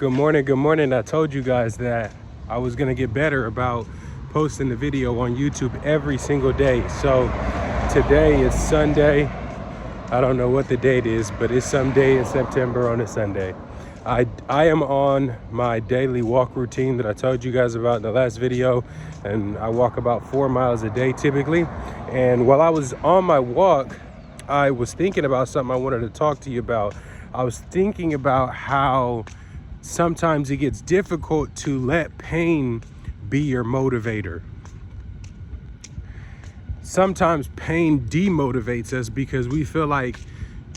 Good morning, good morning. I told you guys that I was gonna get better about posting the video on YouTube every single day. So today is Sunday. I don't know what the date is, but it's some day in September on a Sunday. I am on my daily walk routine that I told you guys about in the last video, and I walk about 4 miles a day typically. And while I was on my walk, I was thinking about something I wanted to talk to you about. I was thinking about how sometimes it gets difficult to let pain be your motivator. Sometimes pain demotivates us because we feel like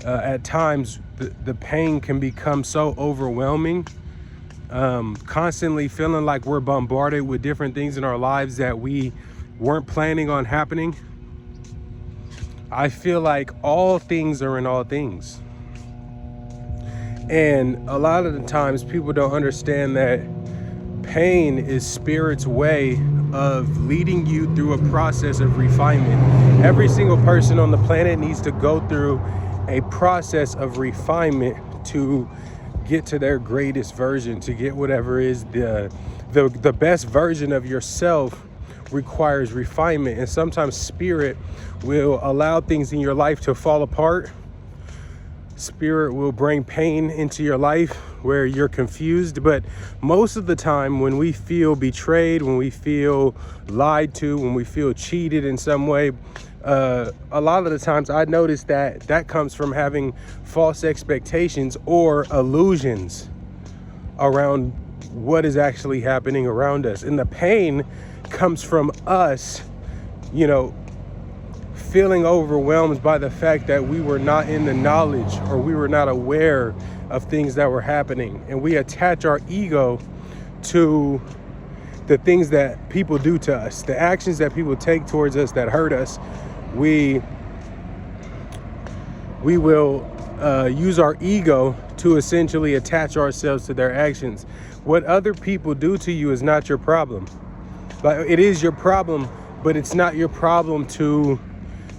at times the pain can become so overwhelming, constantly feeling like we're bombarded with different things in our lives that we weren't planning on happening. I feel like all things are in all things. And a lot of the times people don't understand that pain is Spirit's way of leading you through a process of refinement. Every single person on the planet needs to go through a process of refinement to get to their greatest version, to get whatever is the best version of yourself. Requires refinement, and sometimes Spirit will allow things in your life to fall apart. Spirit will bring pain into your life where you're confused. But most of the time when we feel betrayed, when we feel lied to, when we feel cheated in some way, a lot of the times I notice that comes from having false expectations or illusions around what is actually happening around us. And the pain comes from us, feeling overwhelmed by the fact that we were not in the knowledge or we were not aware of things that were happening. And we attach our ego to the things that people do to us, the actions that people take towards us that hurt us. We will use our ego to essentially attach ourselves to their actions. What other people do to you is not your problem. Like, it is your problem, but it's not your problem to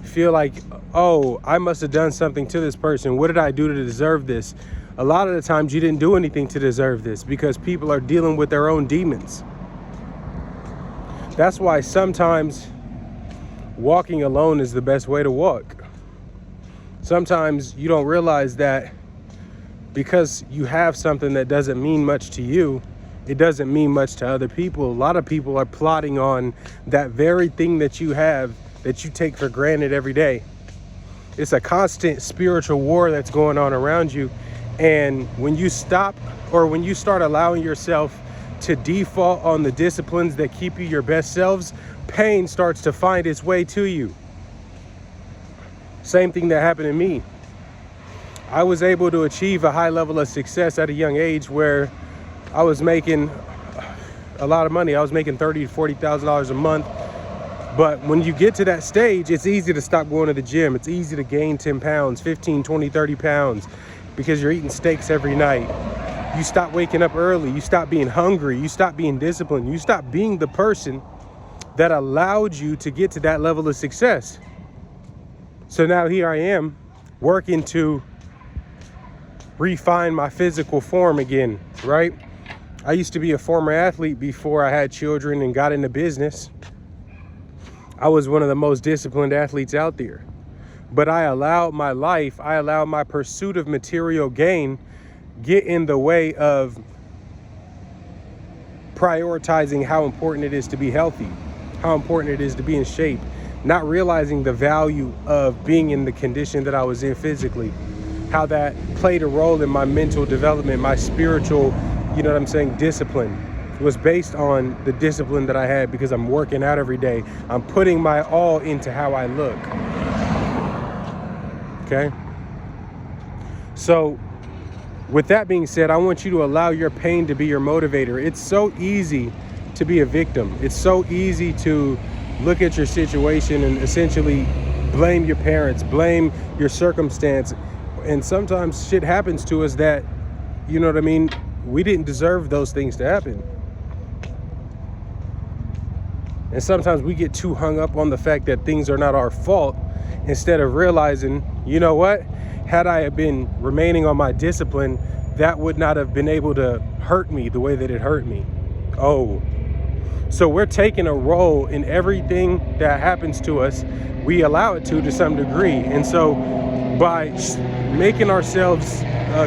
feel like, oh, I must have done something to this person. What did I do to deserve this? A lot of the times you didn't do anything to deserve this, because people are dealing with their own demons. That's why sometimes walking alone is the best way to walk. Sometimes you don't realize that because you have something that doesn't mean much to you, it doesn't mean much to other people. A lot of people are plotting on that very thing that you have that you take for granted every day. It's a constant spiritual war that's going on around you. And when you stop, or when you start allowing yourself to default on the disciplines that keep you your best selves, pain starts to find its way to you. Same thing that happened to me. I was able to achieve a high level of success at a young age where I was making a lot of money. I was making $30,000 to $40,000 a month. But when you get to that stage, it's easy to stop going to the gym. It's easy to gain 10 pounds, 15, 20, 30 pounds because you're eating steaks every night. You stop waking up early. You stop being hungry. You stop being disciplined. You stop being the person that allowed you to get to that level of success. So now here I am working to refine my physical form again, right? I used to be a former athlete before I had children and got into business. I was one of the most disciplined athletes out there. But I allowed my pursuit of material gain get in the way of prioritizing how important it is to be healthy, how important it is to be in shape, not realizing the value of being in the condition that I was in physically, how that played a role in my mental development, my spiritual, discipline. Was based on the discipline that I had because I'm working out every day. I'm putting my all into how I look. Okay? So with that being said, I want you to allow your pain to be your motivator. It's so easy to be a victim. It's so easy to look at your situation and essentially blame your parents, blame your circumstance. And sometimes shit happens to us that, we didn't deserve those things to happen. And sometimes we get too hung up on the fact that things are not our fault instead of realizing, you know what? Had I been remaining on my discipline, that would not have been able to hurt me the way that it hurt me. Oh, so we're taking a role in everything that happens to us. We allow it to some degree. And so by making ourselves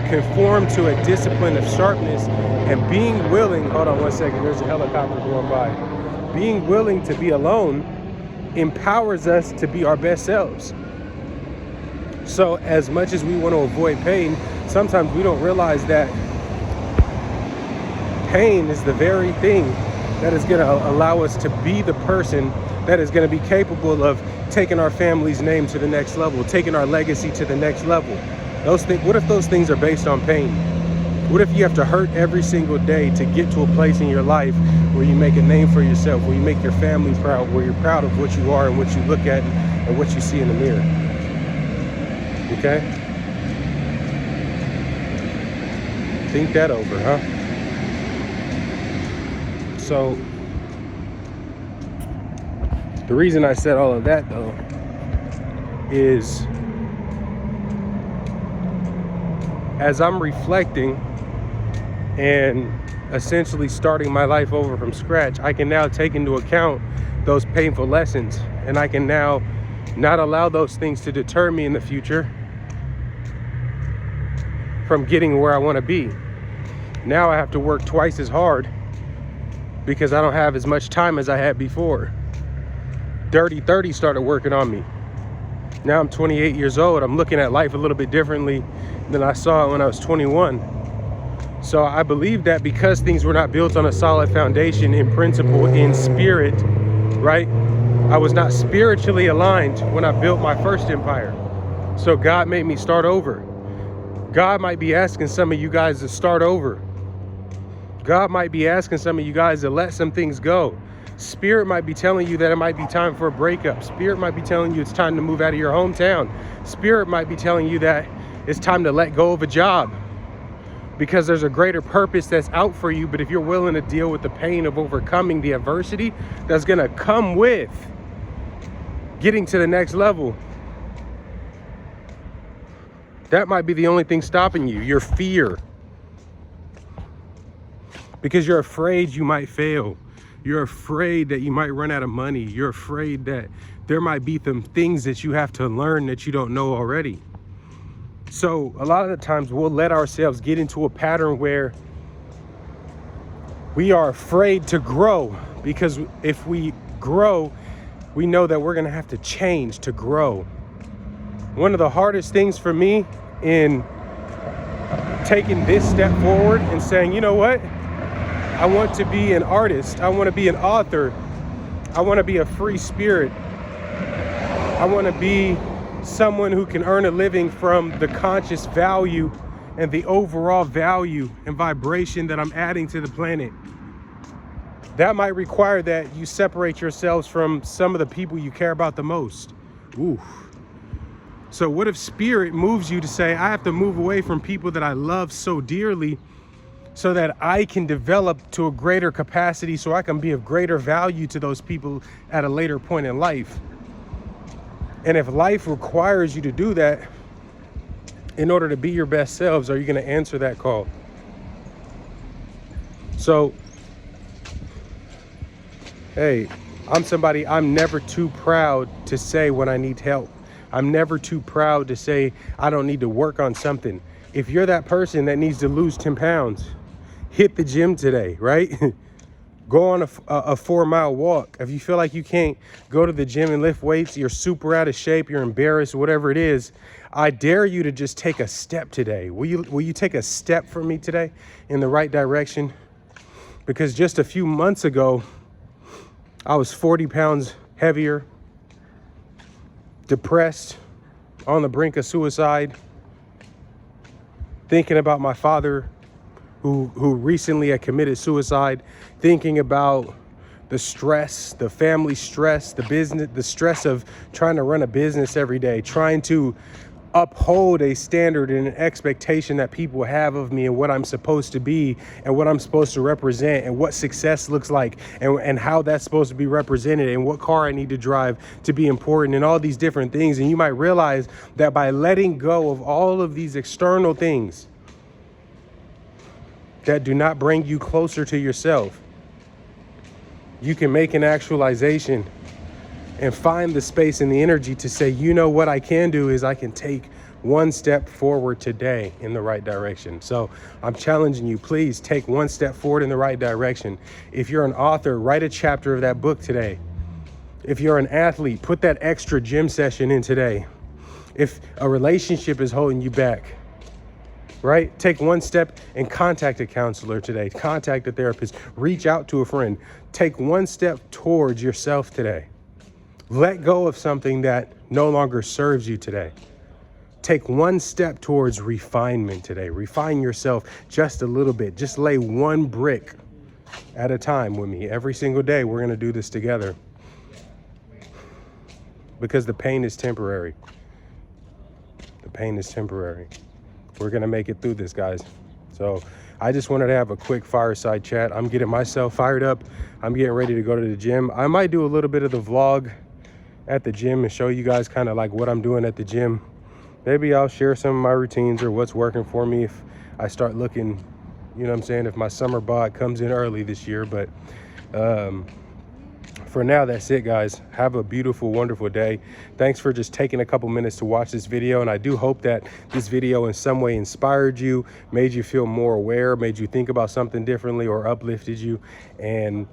conform to a discipline of sharpness and being willing, hold on one second, there's a helicopter going by. Being willing to be alone empowers us to be our best selves. So as much as we want to avoid pain, sometimes we don't realize that pain is the very thing that is going to allow us to be the person that is going to be capable of taking our family's name to the next level, taking our legacy to the next level. Those things, what if those things are based on pain? What if you have to hurt every single day to get to a place in your life where you make a name for yourself, where you make your family proud, where you're proud of what you are and what you look at and what you see in the mirror? Okay? Think that over, huh? So, the reason I said all of that, though, is as I'm reflecting and essentially starting my life over from scratch, I can now take into account those painful lessons, and I can now not allow those things to deter me in the future from getting where I want to be. Now I have to work twice as hard because I don't have as much time as I had before. Dirty 30 started working on me. Now I'm 28 years old. I'm looking at life a little bit differently than I saw it when I was 21. So I believe that because things were not built on a solid foundation in principle, in spirit, right? I was not spiritually aligned when I built my first empire. So God made me start over. God might be asking some of you guys to start over. God might be asking some of you guys to let some things go. Spirit might be telling you that it might be time for a breakup. Spirit might be telling you it's time to move out of your hometown. Spirit might be telling you that it's time to let go of a job because there's a greater purpose that's out for you. But if you're willing to deal with the pain of overcoming the adversity that's going to come with getting to the next level, that might be the only thing stopping you, your fear. Because you're afraid you might fail. You're afraid that you might run out of money. You're afraid that there might be some things that you have to learn that you don't know already. So a lot of the times we'll let ourselves get into a pattern where we are afraid to grow, because if we grow, we know that we're going to have to change to grow. One of the hardest things for me in taking this step forward and saying, you know what? I want to be an artist. I want to be an author. I want to be a free spirit. I want to be someone who can earn a living from the conscious value and the overall value and vibration that I'm adding to the planet. That might require that you separate yourselves from some of the people you care about the most. Ooh. So what if spirit moves you to say, I have to move away from people that I love so dearly so that I can develop to a greater capacity, so I can be of greater value to those people at a later point in life. And if life requires you to do that in order to be your best selves, are you going to answer that call? So, hey, I'm never too proud to say when I need help. I'm never too proud to say I don't need to work on something. If you're that person that needs to lose 10 pounds, hit the gym today, right? Go on a 4-mile walk. If you feel like you can't go to the gym and lift weights, you're super out of shape, you're embarrassed, whatever it is, I dare you to just take a step today. Will you take a step for me today in the right direction? Because just a few months ago, I was 40 pounds heavier, depressed, on the brink of suicide, thinking about my father who recently had committed suicide, thinking about the stress, the family stress, the business, the stress of trying to run a business every day, trying to uphold a standard and an expectation that people have of me and what I'm supposed to be and what I'm supposed to represent and what success looks like and how that's supposed to be represented and what car I need to drive to be important and all these different things. And you might realize that by letting go of all of these external things, that do not bring you closer to yourself. You can make an actualization and find the space and the energy to say, you know what I can do is I can take one step forward today in the right direction. So I'm challenging you, please take one step forward in the right direction. If you're an author, write a chapter of that book today. If you're an athlete, put that extra gym session in today. If a relationship is holding you back, right? Take one step and contact a counselor today. Contact a therapist. Reach out to a friend. Take one step towards yourself today. Let go of something that no longer serves you today. Take one step towards refinement today. Refine yourself just a little bit. Just lay one brick at a time with me. Every single day, we're going to do this together. Because the pain is temporary. The pain is temporary. We're going to make it through this, guys. So I just wanted to have a quick fireside chat. I'm getting myself fired up. I'm getting ready to go to the gym. I might do a little bit of the vlog at the gym and show you guys kind of like what I'm doing at the gym. Maybe I'll share some of my routines or what's working for me if I start looking, you know what I'm saying, if my summer bod comes in early this year. But for now, that's it, guys. Have a beautiful, wonderful day. Thanks for just taking a couple minutes to watch this video. And I do hope that this video in some way inspired you, made you feel more aware, made you think about something differently, or uplifted you. And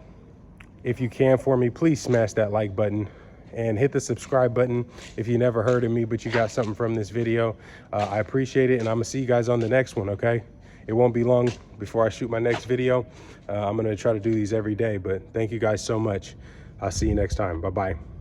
if you can for me, please smash that like button and hit the subscribe button if you never heard of me, but you got something from this video. I appreciate it. And I'm gonna see you guys on the next one, okay? It won't be long before I shoot my next video. I'm gonna try to do these every day, but thank you guys so much. I'll see you next time. Bye-bye.